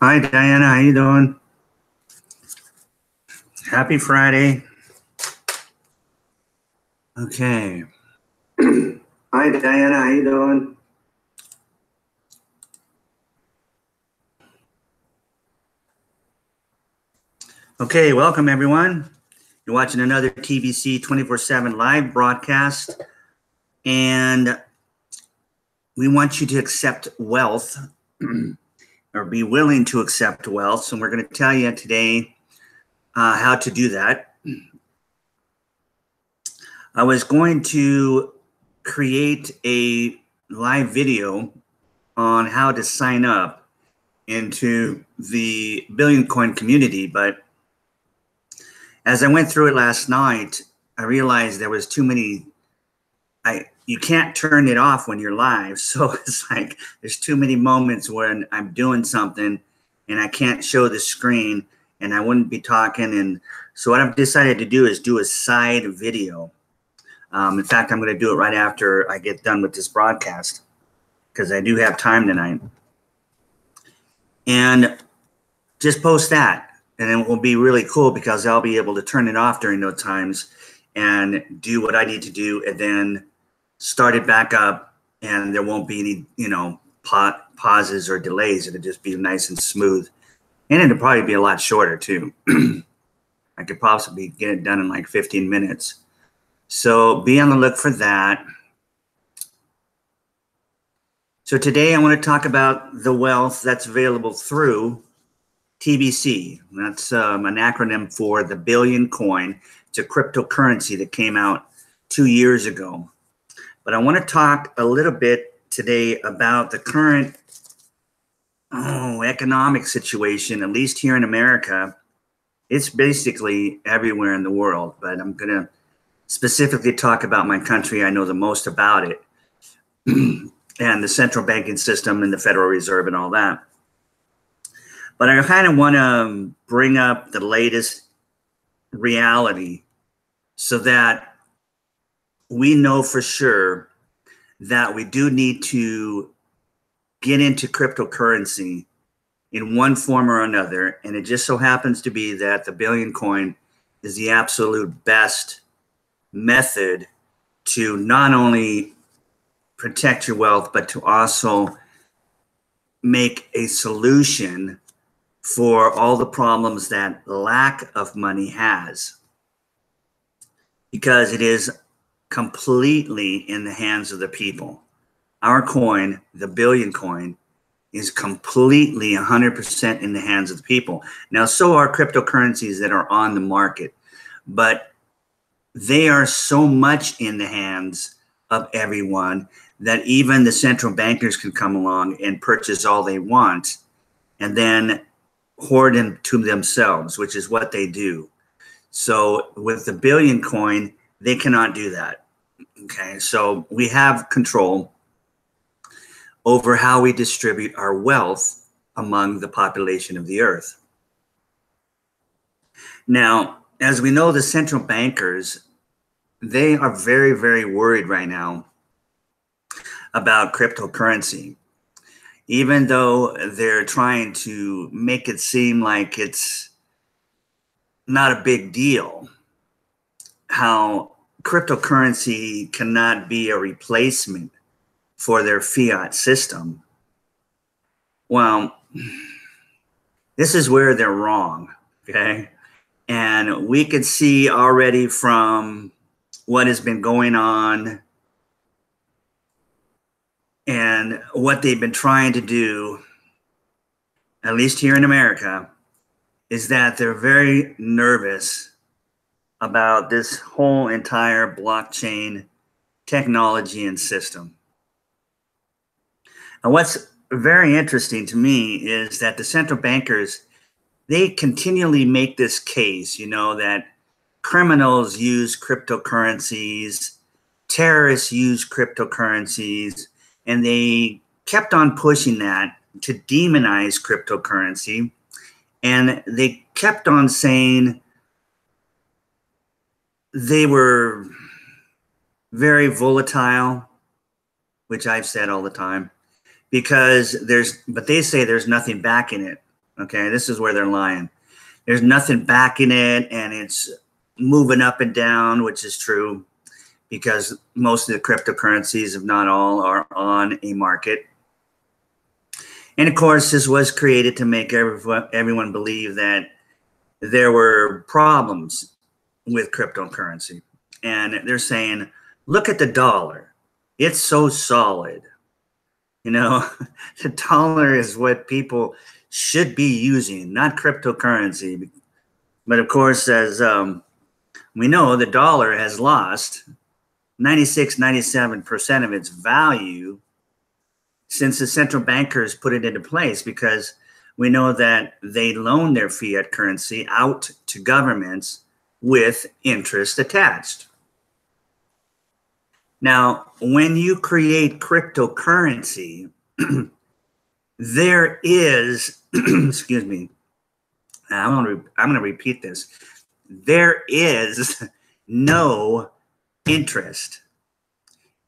Hi, Diana. How you doing? Happy Friday. Okay. Hi, Diana. How you doing? Okay, welcome everyone. You're watching another TBC 24/7 live broadcast, and we want you to accept wealth or be willing to accept wealth. So we're going to tell you today how to do that. I was going to create a live video on how to sign up into the Billion Coin community, but as I went through it last night, I realized there was too many. You can't turn it off when you're live, so it's like there's too many moments when I'm doing something and I can't show the screen and I wouldn't be talking. And so what I've decided to do is do a side video. In fact, I'm going to do it right after I get done with this broadcast because I do have time tonight. And just post that. And it will be really cool because I'll be able to turn it off during those times and do what I need to do and then start it back up, and there won't be any, pauses or delays. It'll just be nice and smooth. And it'll probably be a lot shorter too. I could possibly get it done in like 15 minutes. So be on the look for that. So today I want to talk about the wealth that's available through TBC. That's an acronym for the Billion Coin. It's a cryptocurrency that came out 2 years ago. But I want to talk a little bit today about the current economic situation, at least here in America. It's basically everywhere in the world, but I'm going to specifically talk about my country. I know the most about it and the central banking system and the Federal Reserve and all that. But I kind of want to bring up the latest reality so that we know for sure that we do need to get into cryptocurrency in one form or another. And it just so happens to be that the Billion Coin is the absolute best method to not only protect your wealth, but to also make a solution for all the problems that lack of money has, because it is completely in the hands of the people. Our coin, the Billion Coin, is completely 100% in the hands of the people. Now, so are cryptocurrencies that are on the market, but they are so much in the hands of everyone that even the central bankers can come along and purchase all they want and then hoard them to themselves, which is what they do. So with the Billion Coin, they cannot do that. Okay, so we have control over how we distribute our wealth among the population of the earth. Now, as we know, the central bankers, they are very, very worried right now about cryptocurrency. Even though they're trying to make it seem like it's not a big deal, how cryptocurrency cannot be a replacement for their fiat system. Well, this is where they're wrong, okay? And we could see already from what has been going on and what they've been trying to do, at least here in America, is that they're very nervous about this whole entire blockchain technology and system. And what's very interesting to me is that the central bankers, they continually make this case, that criminals use cryptocurrencies, terrorists use cryptocurrencies, and they kept on pushing that to demonize cryptocurrency. And they kept on saying they were very volatile, which I've said all the time, but they say there's nothing backing it. Okay, this is where they're lying. There's nothing backing it, and it's moving up and down, which is true because most of the cryptocurrencies, if not all, are on a market. And of course, this was created to make everyone believe that there were problems with cryptocurrency. And they're saying, look at the dollar. It's so solid. You know, the dollar is what people should be using, not cryptocurrency. But of course, as we know, the dollar has lost 96, 97% of its value since the central bankers put it into place, because we know that they loan their fiat currency out to governments with interest attached. Now, when you create cryptocurrency, there is, excuse me, I'm going to repeat this. There is no interest,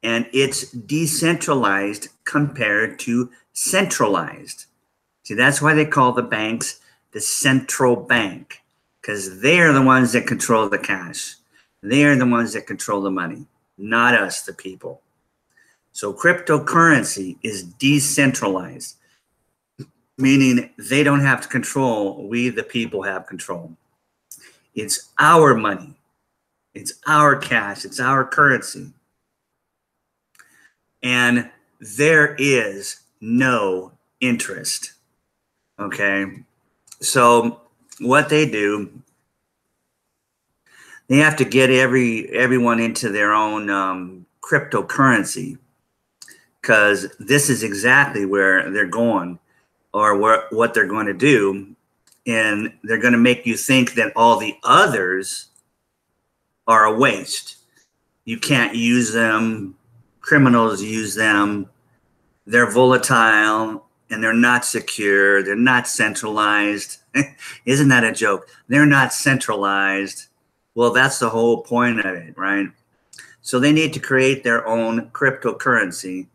and it's decentralized compared to centralized. See, that's why they call the banks the central bank, because they're the ones that control the cash. They're the ones that control the money, not us, the people. So cryptocurrency is decentralized, meaning they don't have to control. We, the people, have control. It's our money. It's our cash. It's our currency. And there is no interest. Okay. So what they do, they have to get everyone into their own cryptocurrency, because this is exactly where they're going, or what they're going to do. And they're going to make you think that all the others are a waste. You can't use them. Criminals use them. They're volatile and they're not secure. They're not centralized. Isn't that a joke? They're not centralized. Well, that's the whole point of it, right? So they need to create their own cryptocurrency.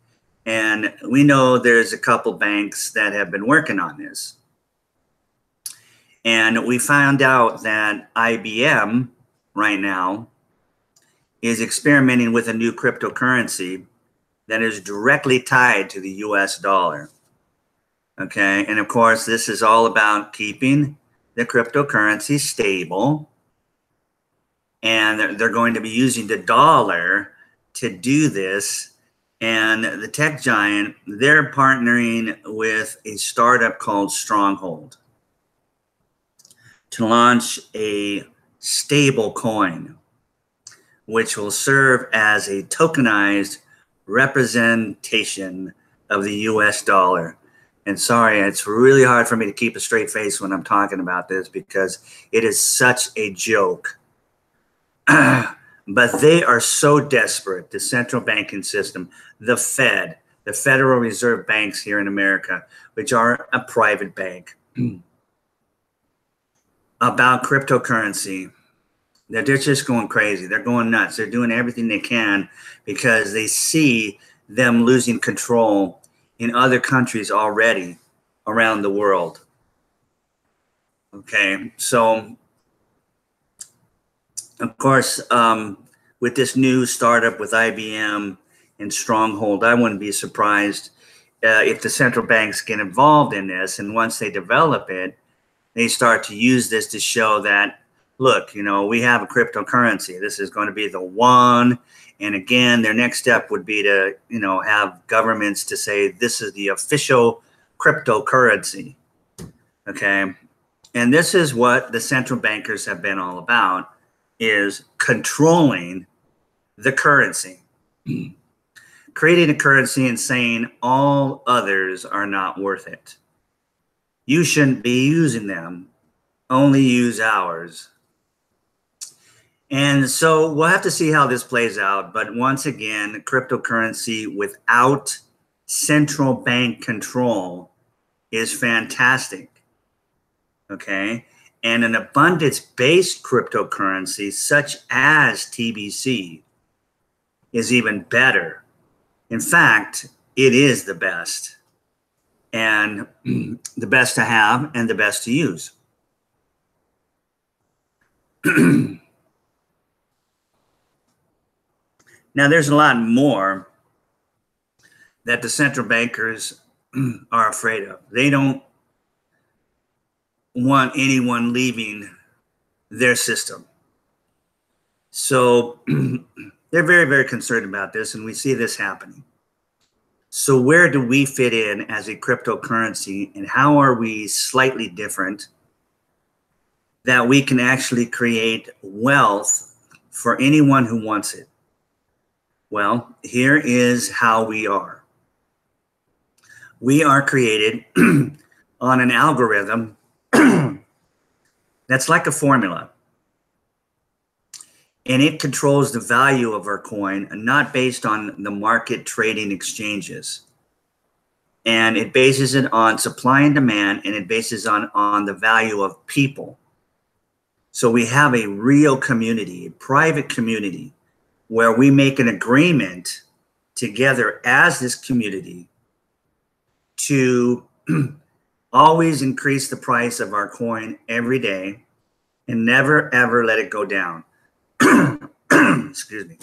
And we know there's a couple banks that have been working on this. And we found out that IBM right now is experimenting with a new cryptocurrency that is directly tied to the US dollar. Okay, and of course, this is all about keeping the cryptocurrency stable. And they're going to be using the dollar to do this. And the tech giant, they're partnering with a startup called Stronghold to launch a stable coin, which will serve as a tokenized representation of the US dollar. And sorry, it's really hard for me to keep a straight face when I'm talking about this, because it is such a joke. But they are so desperate, the central banking system, the Fed, the Federal Reserve Banks here in America, which are a private bank, about cryptocurrency, that they're just going crazy. They're going nuts. They're doing everything they can because they see them losing control in other countries already around the world. Okay, so of course, with this new startup with IBM and Stronghold, I wouldn't be surprised if the central banks get involved in this. And once they develop it, they start to use this to show that, look, you know, we have a cryptocurrency. This is going to be the one. And again, their next step would be to, you know, have governments to say this is the official cryptocurrency. Okay. And this is what the central bankers have been all about, is controlling the currency, creating a currency and saying all others are not worth it. You shouldn't be using them, only use ours. And so we'll have to see how this plays out. But once again, cryptocurrency without central bank control is fantastic. Okay. And an abundance-based cryptocurrency such as TBC is even better. In fact, it is the best. and the best to have and the best to use. Now, there's a lot more that the central bankers are afraid of. They don't want anyone leaving their system. So they're very, very concerned about this, and we see this happening. So where do we fit in as a cryptocurrency, and how are we slightly different that we can actually create wealth for anyone who wants it? Well, here is how we are. We are created on an algorithm that's like a formula. And it controls the value of our coin, not based on the market trading exchanges. And it bases it on supply and demand, and it bases on the value of people. So we have a real community, a private community, where we make an agreement together as this community to always increase the price of our coin every day and never, ever let it go down. Excuse me.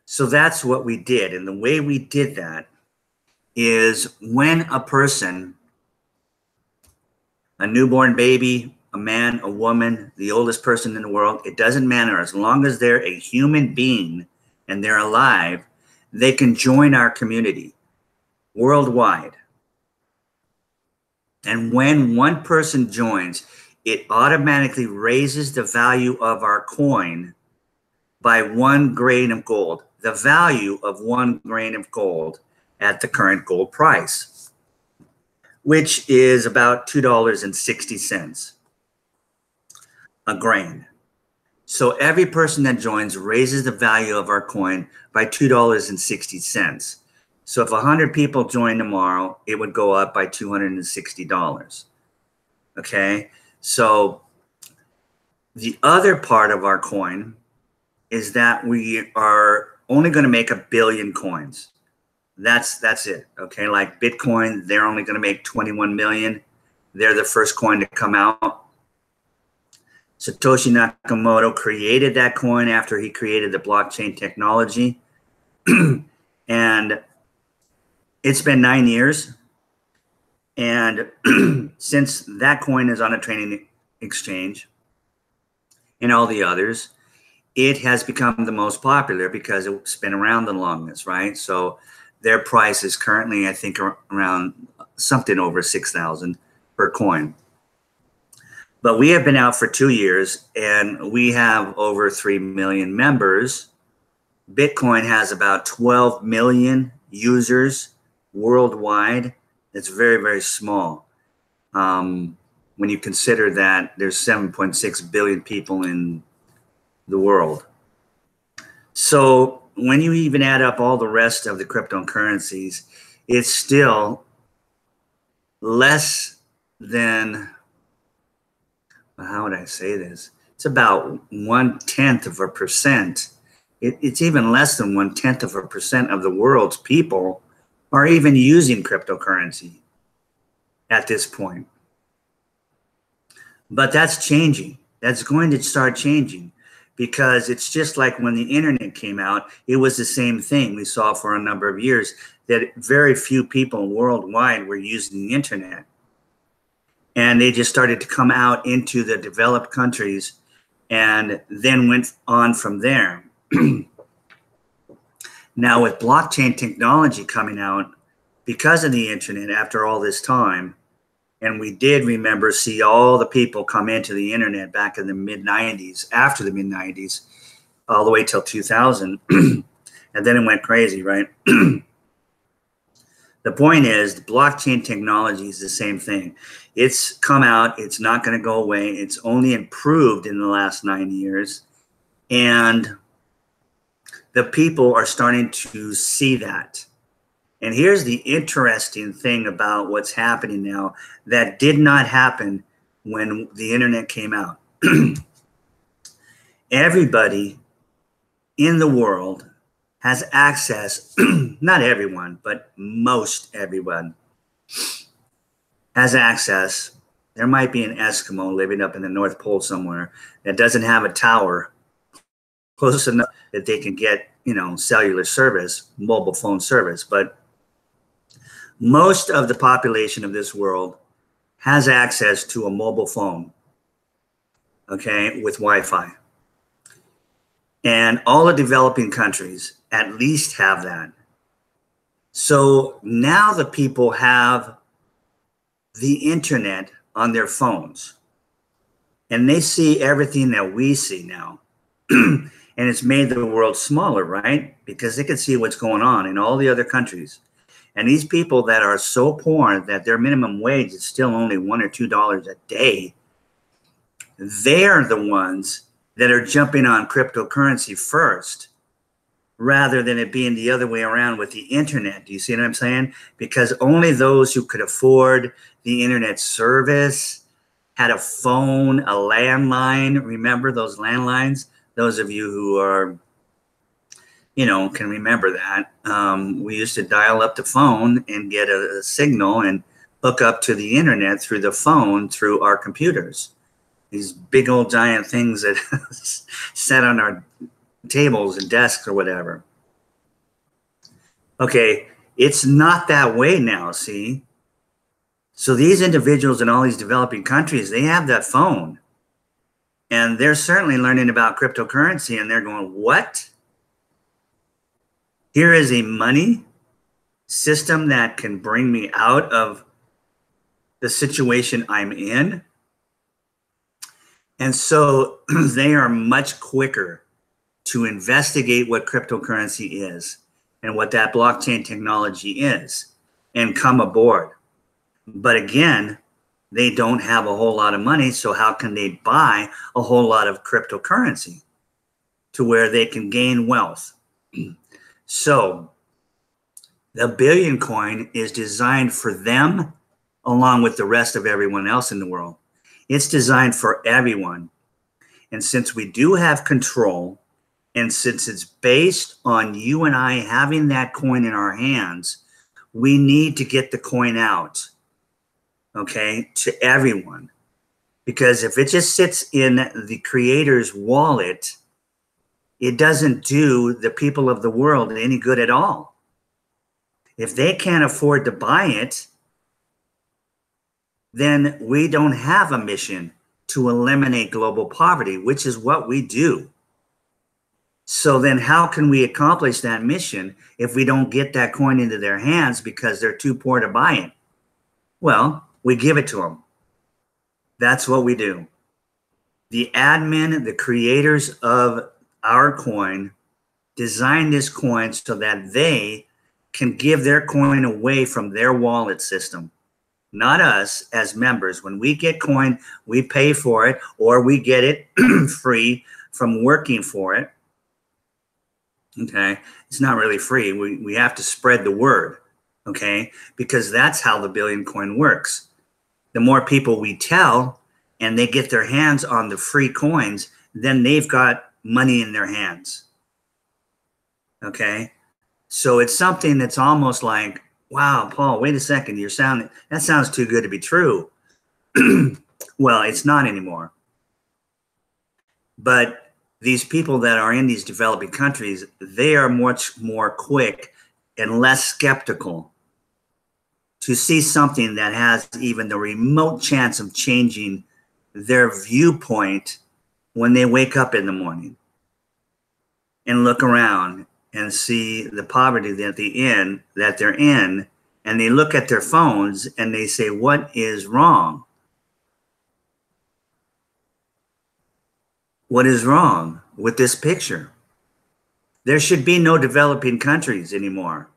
So that's what we did. And the way we did that is when a person, a newborn baby, a man, a woman, the oldest person in the world, it doesn't matter. As long as they're a human being and they're alive, they can join our community worldwide. And when one person joins, it automatically raises the value of our coin by 1 grain of gold, the value of 1 grain of gold at the current gold price, which is about $2.60 a grain. So every person that joins raises the value of our coin by $2.60. So if 100 people join tomorrow, it would go up by $260. Okay? So the other part of our coin is that we are only going to make 1 billion coins. That's it. Okay, like Bitcoin, they're only going to make 21 million. They're the first coin to come out. Satoshi Nakamoto created that coin after he created the blockchain technology. And it's been 9 years. And since that coin is on a trading exchange and all the others, it has become the most popular because it's been around the longest, right? So their price is currently, I think, around something over 6,000 per coin. But we have been out for 2 years, and we have over 3 million members. Bitcoin has about 12 million users worldwide. It's very, very small. When you consider that there's 7.6 billion people in the world. So when you even add up all the rest of the cryptocurrencies, it's still less than, how would I say this? It's about 0.1%. It's even less than 0.1% of the world's people are even using cryptocurrency at this point. But that's changing. That's going to start changing, because it's just like when the internet came out, it was the same thing. We saw for a number of years that very few people worldwide were using the internet. And they just started to come out into the developed countries and then went on from there. Now with blockchain technology coming out because of the internet after all this time, and we did remember see all the people come into the internet back in the mid-90s, after the mid-90s, all the way till 2000. And then it went crazy, right? The point is, the blockchain technology is the same thing. It's come out. It's not going to go away. It's only improved in the last 9 years. And the people are starting to see that. And here's the interesting thing about what's happening now that did not happen when the internet came out. Everybody in the world has access, not everyone, but most everyone has access. There might be an Eskimo living up in the North Pole somewhere that doesn't have a tower close enough that they can get, cellular service, mobile phone service. But most of the population of this world has access to a mobile phone, okay, with Wi-Fi. And all the developing countries at least have that. So now the people have the internet on their phones, and they see everything that we see now. And it's made the world smaller, right? Because they can see what's going on in all the other countries. And these people that are so poor that their minimum wage is still only $1 or $2 a day, they're the ones that are jumping on cryptocurrency first, rather than it being the other way around with the internet. Do you see what I'm saying? Because only those who could afford the internet service had a phone, a landline. Remember those landlines? Those of you who are, can remember that. We used to dial up the phone and get a signal and hook up to the internet through the phone through our computers. These big old giant things that sat on our tables and desks or whatever. Okay, it's not that way now, see? So these individuals in all these developing countries, they have that phone. And they're certainly learning about cryptocurrency, and they're going, what? Here is a money system that can bring me out of the situation I'm in. And so they are much quicker to investigate what cryptocurrency is and what that blockchain technology is and come aboard. But again, they don't have a whole lot of money, so how can they buy a whole lot of cryptocurrency to where they can gain wealth? So the Billion coin is designed for them along with the rest of everyone else in the world. It's designed for everyone. And since we do have control, and since it's based on you and I having that coin in our hands, we need to get the coin out, okay, to everyone. Because if it just sits in the creator's wallet, it doesn't do the people of the world any good at all. If they can't afford to buy it, then we don't have a mission to eliminate global poverty, which is what we do. So then how can we accomplish that mission if we don't get that coin into their hands because they're too poor to buy it? Well, we give it to them. That's what we do. The admin, the creators of our coin, designed this coin so that they can give their coin away from their wallet system. Not us as members. When we get coin, we pay for it or we get it free from working for it. Okay, it's not really free. We have to spread the word, okay, because that's how the Billion coin works. The more people we tell and they get their hands on the free coins, then they've got money in their hands. Okay, so it's something that's almost like, wow, Paul, wait a second, that sounds too good to be true. Well, it's not anymore. But these people that are in these developing countries, they are much more quick and less skeptical to see something that has even the remote chance of changing their viewpoint when they wake up in the morning and look around and see the poverty that they're in, and they look at their phones and they say, what is wrong? What is wrong with this picture? There should be no developing countries anymore.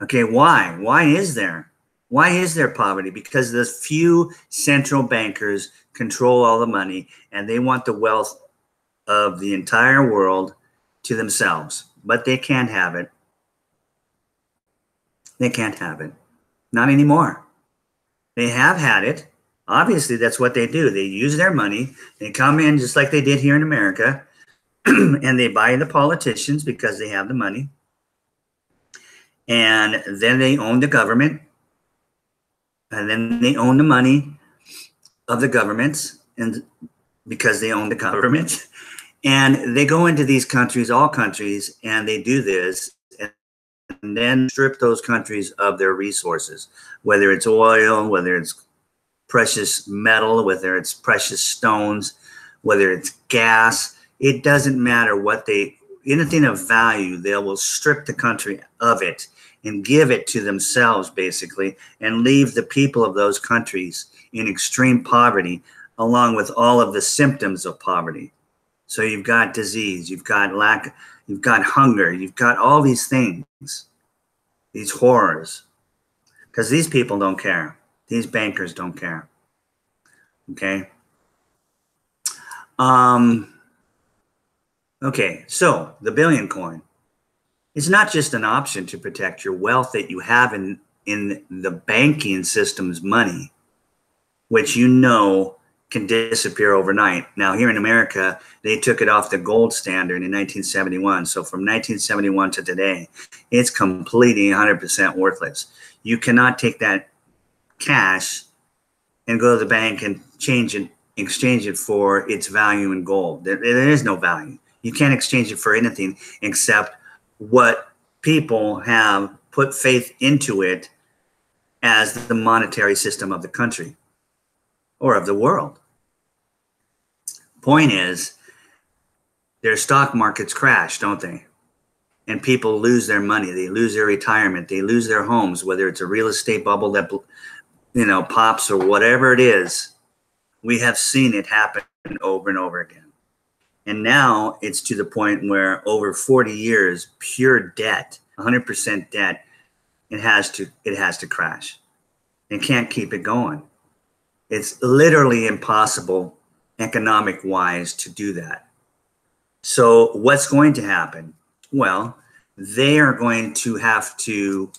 Okay, why? Why is there? Why is there poverty? Because the few central bankers control all the money and they want the wealth of the entire world to themselves, but they can't have it. They can't have it. Not anymore. They have had it. Obviously, that's what they do. They use their money. They come in just like they did here in America, and they buy the politicians because they have the money. And then they own the government, and then they own the money of the governments, and because they own the government, and they go into these countries, all countries, and they do this, and then strip those countries of their resources, whether it's oil, whether it's precious metal, whether it's precious stones, whether it's gas. It doesn't matter what anything of value, they will strip the country of it and give it to themselves, basically, and leave the people of those countries in extreme poverty, along with all of the symptoms of poverty. So you've got disease, you've got lack, you've got hunger, you've got all these things, these horrors, because these people don't care. These bankers don't care. Okay. Okay, so the billion coin is not just an option to protect your wealth that you have in the banking system's money, which you know can disappear overnight. Now, here in America, they took it off the gold standard in 1971. So from 1971 to today, it's completely 100% worthless. You cannot take that cash and go to the bank and exchange it for its value in gold. There is no value. You can't exchange it for anything except what people have put faith into it as the monetary system of the country or of the world. Point is, their stock markets crash, don't they? And people lose their money. They lose their retirement. They lose their homes, whether it's a real estate bubble that, pops or whatever it is. We have seen it happen over and over again. And now it's to the point where over 40 years, pure debt, 100% debt, it has to crash. It can't keep it going. It's literally impossible economic-wise to do that. So what's going to happen? Well, they are going to have to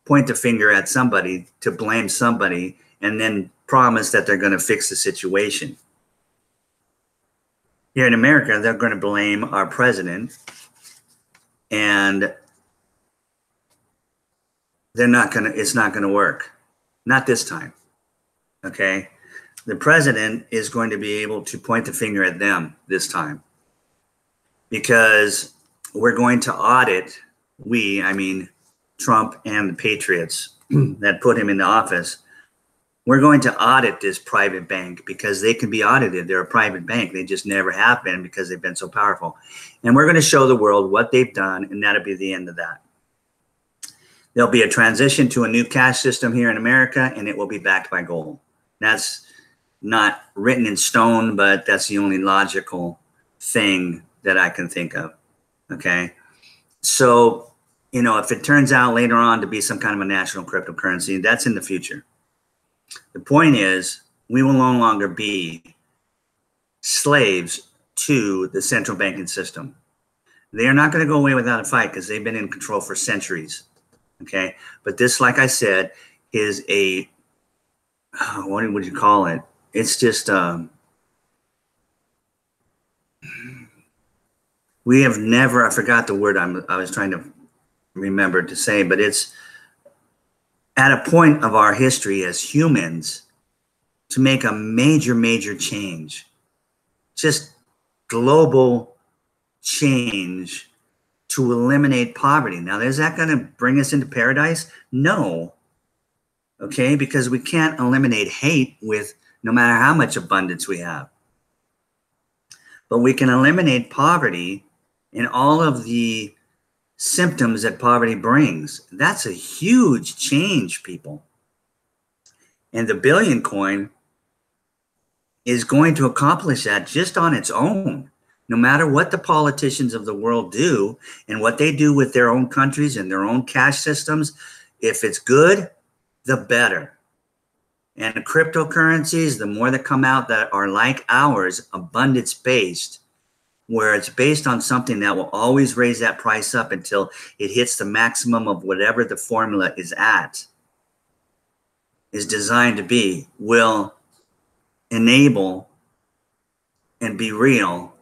point the finger at somebody, to blame somebody, and then promise that they're going to fix the situation. Here in America, they're going to blame our president, and it's not going to work. Not this time. Okay? The president is going to be able to point the finger at them this time, because we're going to audit, I mean Trump and the patriots that put him into office. We're going to audit this private bank because they can be audited. They're a private bank. They just never have been because they've been so powerful. And we're going to show the world what they've done, and that'll be the end of that. There'll be a transition to a new cash system here in America, and it will be backed by gold. That's not written in stone, but that's the only logical thing that I can think of. Okay. So, if it turns out later on to be some kind of a national cryptocurrency, that's in the future. The point is, we will no longer be slaves to the central banking system. They are not going to go away without a fight because they've been in control for centuries. Okay. But this, like I said, is what would you call it? It's just, we have never, I forgot the word I was trying to remember to say, but it's at a point of our history as humans to make a major, major change, just global change to eliminate poverty. Now, is that going to bring us into paradise? No. Okay, because we can't eliminate hate with no matter how much abundance we have. But we can eliminate poverty and all of the symptoms that poverty brings. That's a huge change, people. And the billion coin is going to accomplish that just on its own. No matter what the politicians of the world do and what they do with their own countries and their own cash systems, if it's good, the better. And the cryptocurrencies, the more that come out that are like ours, abundance-based, where it's based on something that will always raise that price up until it hits the maximum of whatever the formula is designed to be, will enable and be real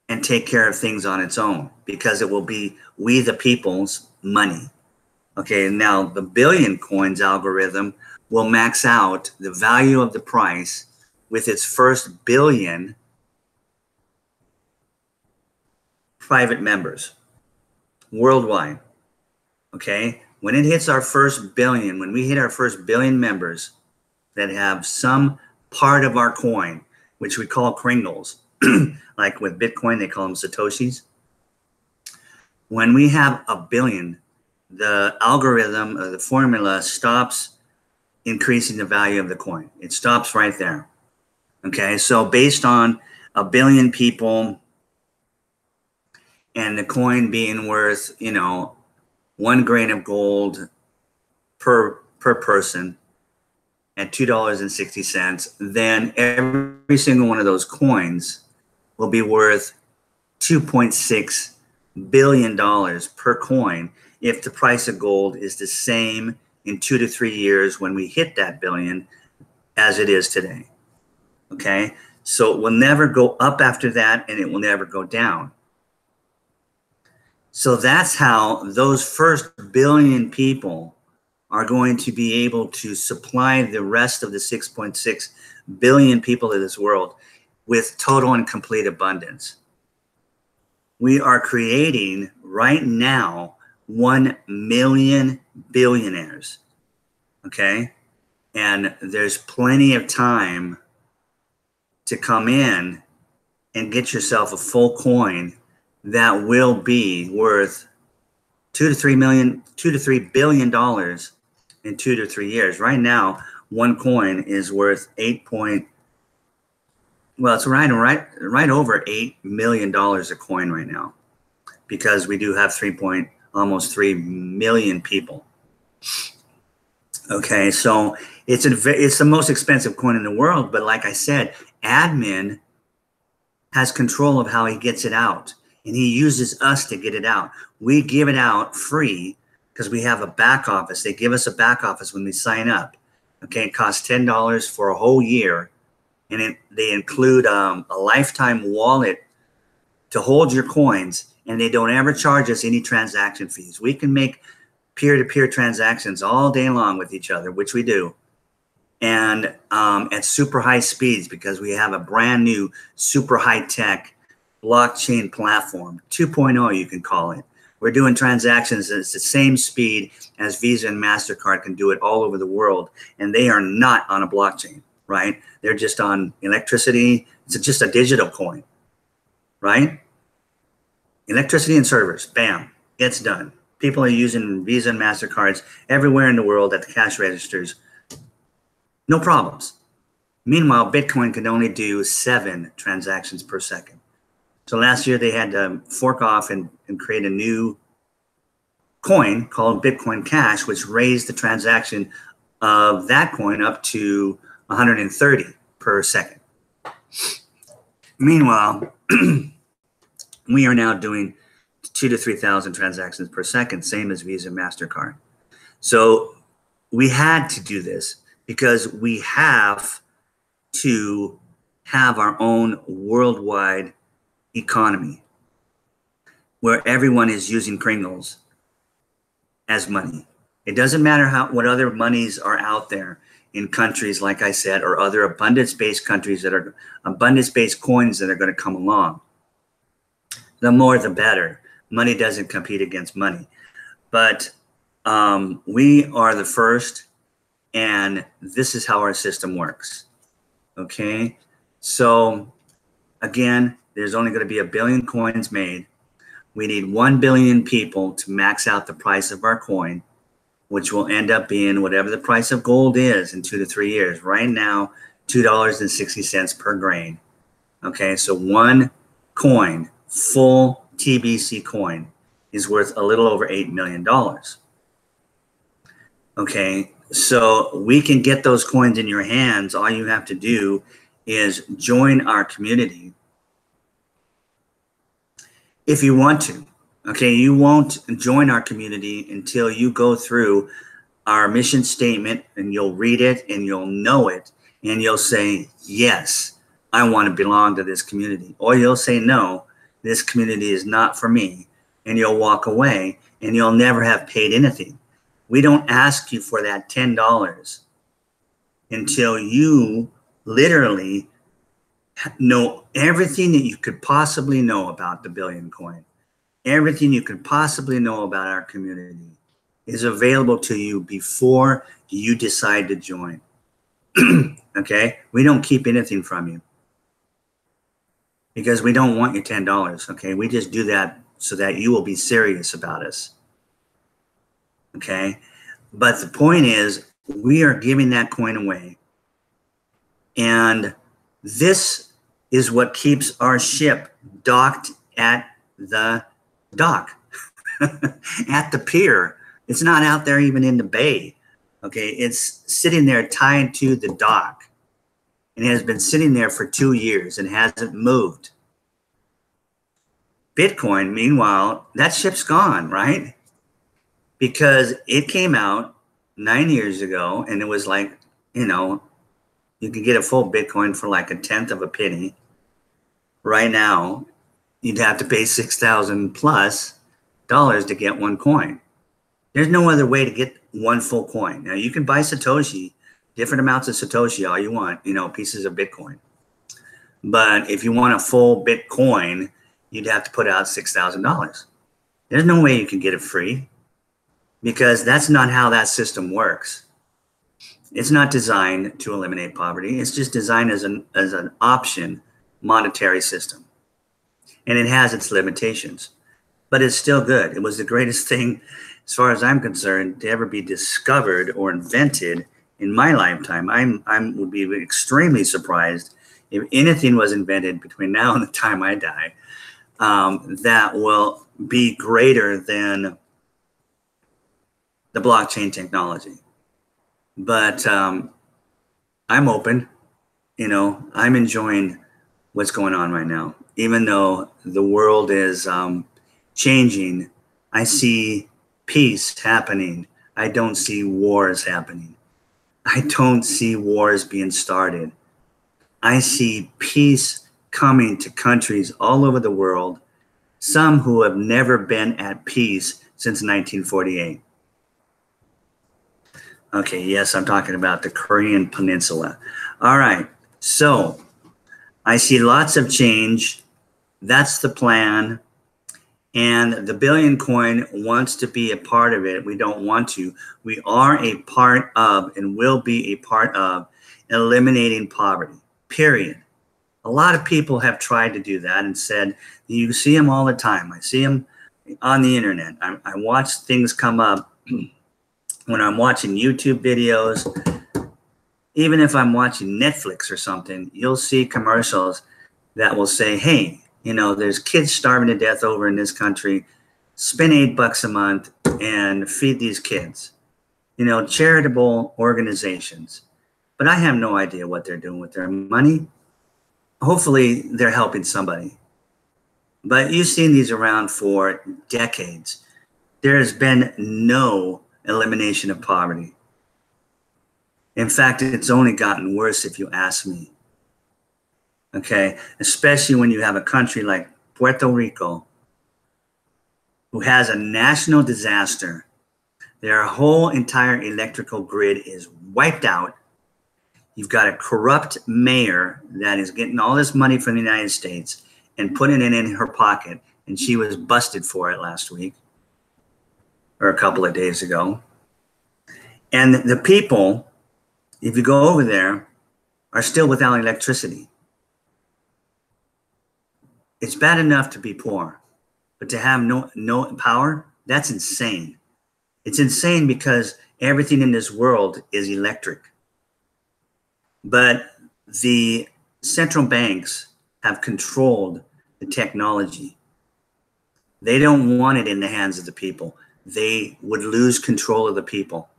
and take care of things on its own, because it will be we the people's money. Okay, now the billion coins algorithm will max out the value of the price with its first billion private members worldwide. Okay, when it hits our first billion, when we hit our first billion members that have some part of our coin, which we call kringles, like with Bitcoin, they call them Satoshis. When we have a billion, the algorithm or the formula stops increasing the value of the coin. It stops right there. Okay, so based on a billion people and the coin being worth, 1 grain of gold per person at $2.60, then every single one of those coins will be worth $2.6 billion per coin if the price of gold is the same in 2 to 3 years when we hit that billion as it is today. Okay, so it will never go up after that, and it will never go down. So that's how those first billion people are going to be able to supply the rest of the 6.6 billion people of this world with total and complete abundance. We are creating right now 1 million billionaires. Okay, and there's plenty of time to come in and get yourself a full coin that will be worth $2 to $3 billion in 2 to 3 years. Right now, one coin is worth it's right over $8 million a coin right now, because we do have almost 3 million people. Okay, so it's the most expensive coin in the world, but like I said, admin has control of how he gets it out, and he uses us to get it out. We give it out free because we have a back office. They give us a back office when we sign up. Okay, it costs $10 for a whole year, and they include a lifetime wallet to hold your coins, and they don't ever charge us any transaction fees. We can make peer-to-peer transactions all day long with each other, which we do, and at super high speeds, because we have a brand new super high-tech blockchain platform, 2.0 you can call it. We're doing transactions at the same speed as Visa and MasterCard can do it all over the world, and they are not on a blockchain, right? They're just on electricity. It's just a digital coin, right? Electricity and servers, bam, it's done. People are using Visa and MasterCards everywhere in the world at the cash registers. No problems. Meanwhile, Bitcoin can only do 7 transactions per second. So last year they had to fork off and create a new coin called Bitcoin Cash, which raised the transaction of that coin up to 130 per second. Meanwhile, we are now doing 2,000 to 3,000 transactions per second, same as Visa and MasterCard. So we had to do this because we have to have our own worldwide economy where everyone is using kringles as money. It doesn't matter what other monies are out there in countries, like I said, or other abundance-based countries that are abundance-based coins that are going to come along. The more, the better. Money doesn't compete against money. But we are the first, and this is how our system works. Okay? So, again, there's only going to be 1 billion coins made. We need 1 billion people to max out the price of our coin, which will end up being whatever the price of gold is in 2 to 3 years. Right now, $2.60 per grain. Okay, so one coin, full TBC coin, is worth a little over $8 million. Okay, so we can get those coins in your hands. All you have to do is join our community if you want to. Okay, you won't join our community until you go through our mission statement, and you'll read it and you'll know it, and you'll say, yes, I want to belong to this community. Or you'll say, no, this community is not for me, and you'll walk away, and you'll never have paid anything. We don't ask you for that $10 until you literally know everything that you could possibly know about the Billion Coin. Everything you could possibly know about our community is available to you before you decide to join. Okay? We don't keep anything from you because we don't want your $10. Okay? We just do that so that you will be serious about us. Okay? But the point is, we are giving that coin away. And this is what keeps our ship docked at the dock, at the pier. It's not out there even in the bay. Okay, it's sitting there tied to the dock. And it has been sitting there for 2 years and hasn't moved. Bitcoin, meanwhile, that ship's gone, right? Because it came out 9 years ago and it was like, you know, you could get a full Bitcoin for like a tenth of a penny. Right now, you'd have to pay $6,000 plus to get one coin. There's no other way to get one full coin. Now you can buy Satoshi, different amounts of Satoshi all you want, you know, pieces of Bitcoin. But if you want a full Bitcoin, you'd have to put out $6,000. There's no way you can get it free because that's not how that system works. It's not designed to eliminate poverty. It's just designed as an option monetary system. And it has its limitations, but it's still good. It was the greatest thing, as far as I'm concerned, to ever be discovered or invented in my lifetime. I would be extremely surprised if anything was invented between now and the time I die that will be greater than the blockchain technology. But I'm open, you know, I'm enjoying what's going on right now. Even though the world is changing, I see peace happening. I don't see wars happening. I don't see wars being started. I see peace coming to countries all over the world, some who have never been at peace since 1948. Okay, yes, I'm talking about the Korean Peninsula. All right, so I see lots of change. That's the plan. And the Billion Coin wants to be a part of it. We don't want to. We are a part of and will be a part of eliminating poverty, period. A lot of people have tried to do that and said, you see them all the time. I see them on the internet. I watch things come up when I'm watching YouTube videos. Even if I'm watching Netflix or something, you'll see commercials that will say, hey, you know, there's kids starving to death over in this country. Spend $8 a month and feed these kids. You know, charitable organizations. But I have no idea what they're doing with their money. Hopefully, they're helping somebody. But you've seen these around for decades. There has been no elimination of poverty. In fact, it's only gotten worse if you ask me. Okay, especially when you have a country like Puerto Rico who has a national disaster. Their whole entire electrical grid is wiped out. You've got a corrupt mayor that is getting all this money from the United States and putting it in her pocket, and she was busted for it last week or a couple of days ago. And the people, if you go over there, are still without electricity. It's bad enough to be poor, but to have no power, that's insane. It's insane because everything in this world is electric. But the central banks have controlled the technology. They don't want it in the hands of the people. They would lose control of the people.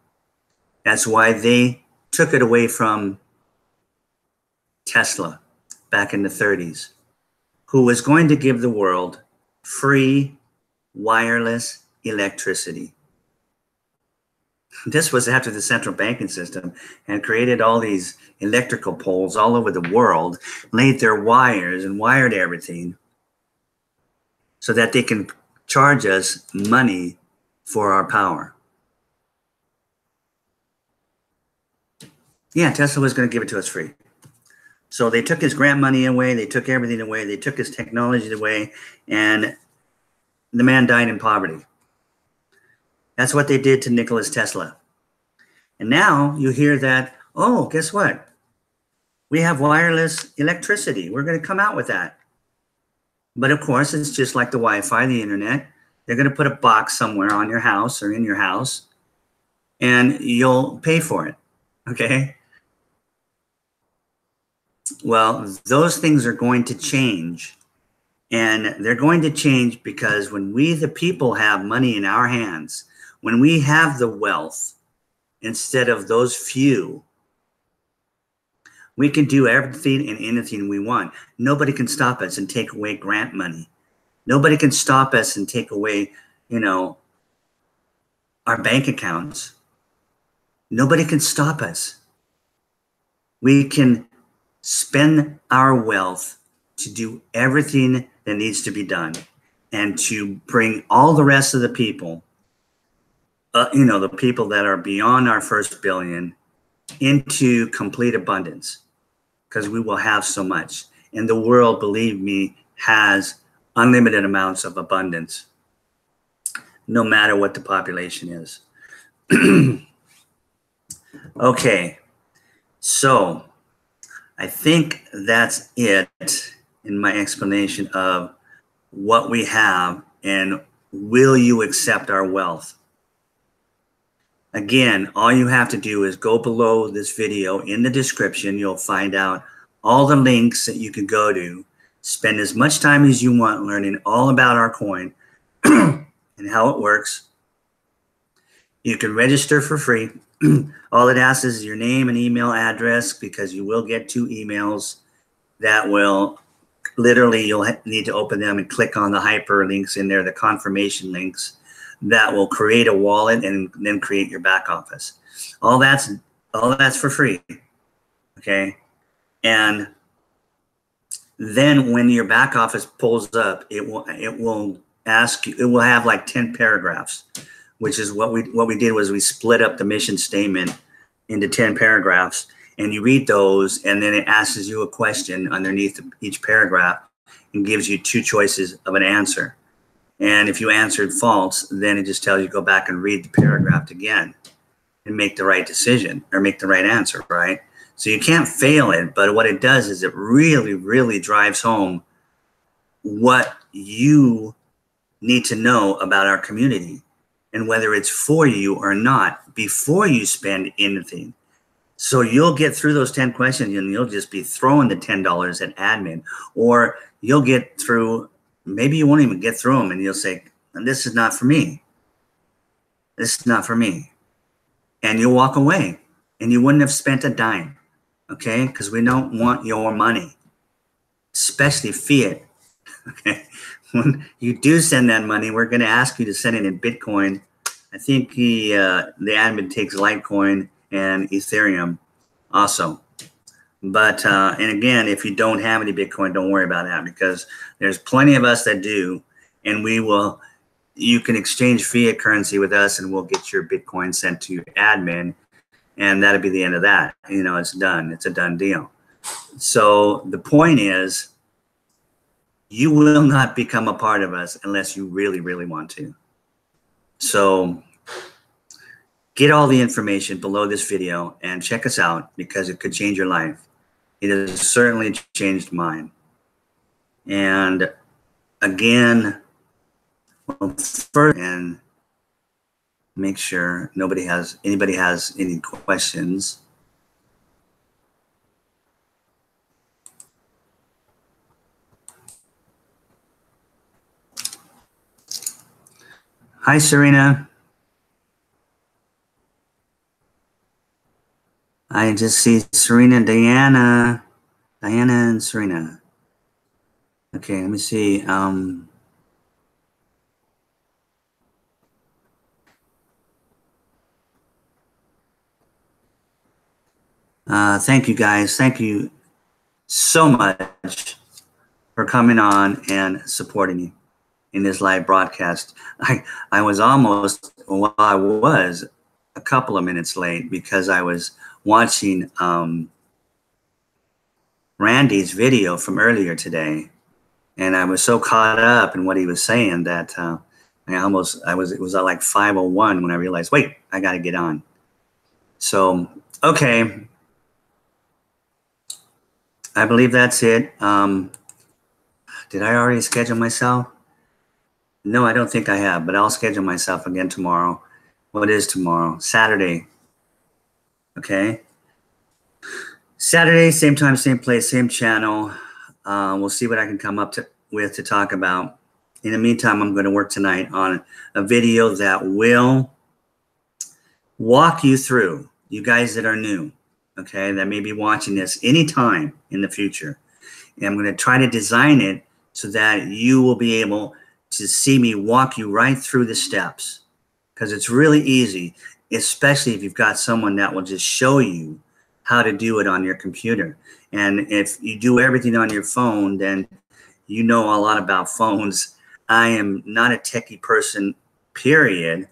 That's why they took it away from Tesla back in the 30s, who was going to give the world free wireless electricity. This was after the central banking system had created all these electrical poles all over the world, laid their wires and wired everything so that they can charge us money for our power. Yeah, Tesla was going to give it to us free. So they took his grant money away. They took everything away. They took his technology away, and the man died in poverty. That's what they did to Nikola Tesla. And now you hear that, oh, guess what? We have wireless electricity. We're going to come out with that. But of course, it's just like the Wi-Fi, the internet. They're going to put a box somewhere on your house or in your house, and you'll pay for it. Okay? Well, those things are going to change. And they're going to change because when we, the people, have money in our hands, when we have the wealth instead of those few, we can do everything and anything we want. Nobody can stop us and take away grant money. Nobody can stop us and take away, our bank accounts. Nobody can stop us. We can spend our wealth to do everything that needs to be done and to bring all the rest of the people, the people that are beyond our first billion, into complete abundance, because we will have so much. And the world, believe me, has unlimited amounts of abundance, no matter what the population is. Okay, so I think that's it in my explanation of what we have and will you accept our wealth. Again, all you have to do is go below this video in the description. You'll find out all the links that you can go to. Spend as much time as you want learning all about our coin and how it works. You can register for free. All it asks is your name and email address, because you will get 2 emails that will literally, you'll need to open them and click on the hyperlinks in there, the confirmation links that will create a wallet and then create your back office. All that's for free. Okay. And then when your back office pulls up, it will ask you, it will have like 10 paragraphs, which is what we did was we split up the mission statement into 10 paragraphs, and you read those, and then it asks you a question underneath each paragraph and gives you 2 choices of an answer. And if you answered false, then it just tells you go back and read the paragraph again and make the right decision or make the right answer, right? So you can't fail it, but what it does is it really, really drives home what you need to know about our community and whether it's for you or not before you spend anything. So you'll get through those 10 questions and you'll just be throwing the $10 at admin, or you'll get through, maybe you won't even get through them and you'll say, this is not for me. This is not for me. And you'll walk away and you wouldn't have spent a dime. Okay, because we don't want your money, especially fiat. Okay, when you do send that money, we're going to ask you to send it in Bitcoin. I think the admin takes Litecoin and Ethereum also. But and again, if you don't have any Bitcoin, don't worry about that, because there's plenty of us that do, and we will. You can exchange fiat currency with us, and we'll get your Bitcoin sent to your admin. And that'll be the end of that. It's done. It's a done deal. So the point is, you will not become a part of us unless you really, really want to. So get all the information below this video and check us out, because it could change your life. It has certainly changed mine. And again, first, and make sure anybody has any questions. Hi, Serena. I just see Serena, Diana and Serena. Okay, let me see. Thank you, guys. Thank you so much for coming on and supporting me in this live broadcast. I was almost, well, I was a couple of minutes late because I was watching Randy's video from earlier today, and I was so caught up in what he was saying that it was like 5:01 when I realized, wait, I got to get on. So, okay. I believe that's it. Did I already schedule myself? No, I don't think I have, but I'll schedule myself again tomorrow. What is tomorrow? Saturday. Okay. Saturday, same time, same place, same channel. We'll see what I can come up with to talk about. In the meantime, I'm going to work tonight on a video that will walk you through, you guys that are new, okay, that may be watching this anytime in the future. And I'm going to try to design it so that you will be able to see me walk you right through the steps, because it's really easy, especially if you've got someone that will just show you how to do it on your computer. And if you do everything on your phone, then you know a lot about phones. I am not a techie person, period,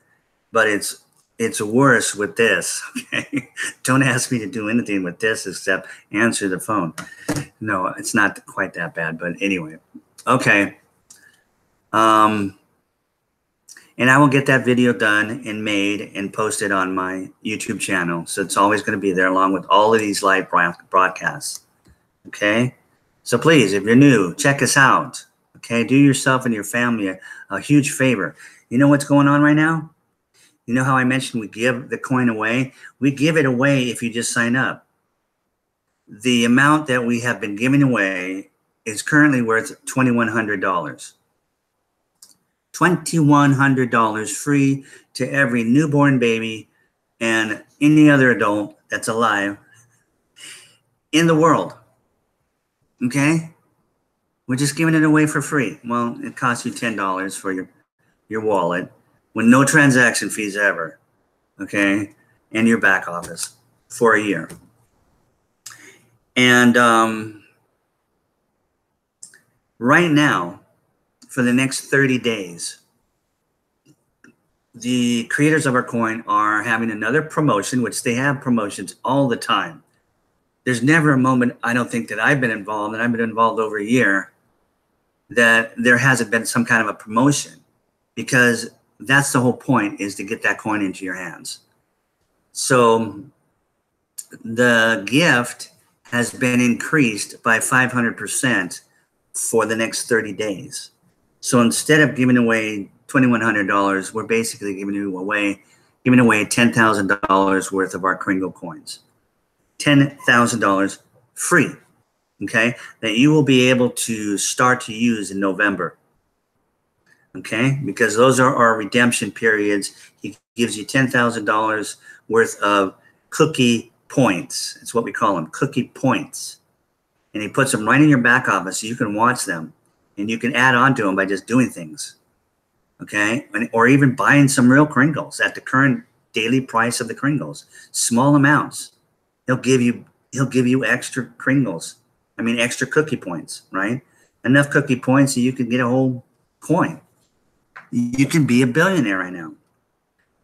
but it's worse with this, okay? Don't ask me to do anything with this except answer the phone. No, it's not quite that bad, but anyway. Okay. And I will get that video done and made and posted on my YouTube channel. So it's always going to be there along with all of these live broadcasts. Okay? So please, if you're new, check us out. Okay? Do yourself and your family a huge favor. You know what's going on right now? You know how I mentioned we give the coin away? We give it away if you just sign up. The amount that we have been giving away is currently worth $2,100. $2,100 free to every newborn baby and any other adult that's alive in the world. Okay? We're just giving it away for free. Well, it costs you $10 for your wallet with no transaction fees ever. Okay? And your back office for a year. And right now, for the next 30 days, the creators of our coin are having another promotion, which they have promotions all the time. There's never a moment, I don't think, that I've been involved, and I've been involved over a year, that there hasn't been some kind of a promotion, because that's the whole point, is to get that coin into your hands. So the gift has been increased by 500% for the next 30 days. So instead of giving away $2,100, we're basically giving away $10,000 worth of our Kringle coins. $10,000 free, okay, that you will be able to start to use in November, okay, because those are our redemption periods. He gives you $10,000 worth of cookie points. It's what we call them, cookie points. And he puts them right in your back office so you can watch them. And you can add on to them by just doing things, okay? Or even buying some real Kringles at the current daily price of the Kringles. Small amounts. He'll give you extra Kringles. I mean, extra cookie points, right? Enough cookie points so you can get a whole coin. You can be a billionaire right now.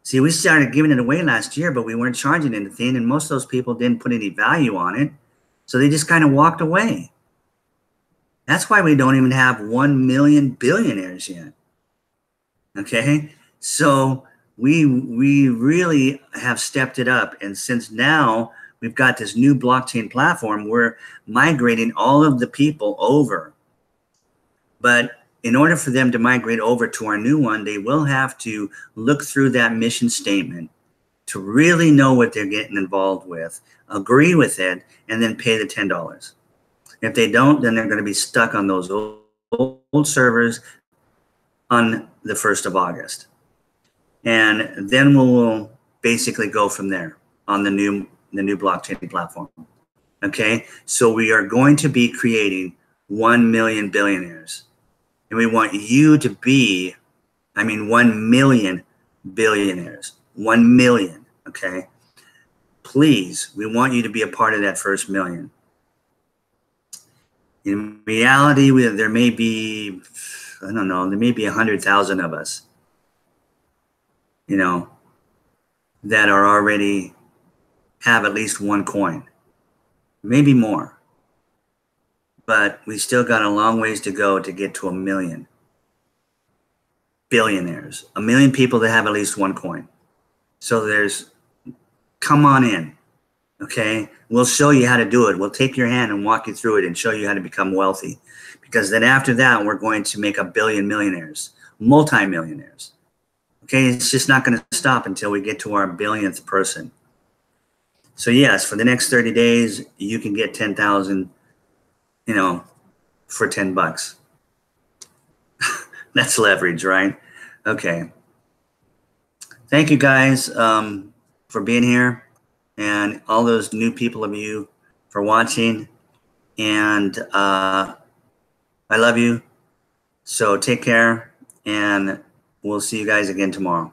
See, we started giving it away last year, but we weren't charging anything, and most of those people didn't put any value on it, so they just kind of walked away. That's why we don't even have 1 million billionaires yet. Okay? So we really have stepped it up. And since now we've got this new blockchain platform, we're migrating all of the people over. But in order for them to migrate over to our new one, they will have to look through that mission statement to really know what they're getting involved with, agree with it, and then pay the $10. If they don't, then they're going to be stuck on those old servers on the 1st of August. And then we'll basically go from there on the new blockchain platform. Okay? So we are going to be creating 1 million billionaires. And we want you to be, 1 million billionaires. 1 million, okay? Please, we want you to be a part of that first million. In reality, there may be, I don't know, there may be 100,000 of us, that are already have at least one coin, maybe more. But we still got a long ways to go to get to 1 million billionaires, 1 million people that have at least one coin. So come on in, okay? We'll show you how to do it. We'll take your hand and walk you through it and show you how to become wealthy. Because then after that, we're going to make 1 billion millionaires, multi-millionaires. Okay, it's just not going to stop until we get to our billionth person. So yes, for the next 30 days, you can get 10,000, for $10. That's leverage, right? Okay. Thank you guys for being here, and all those new people of you for watching. And I love you. So take care, and we'll see you guys again tomorrow.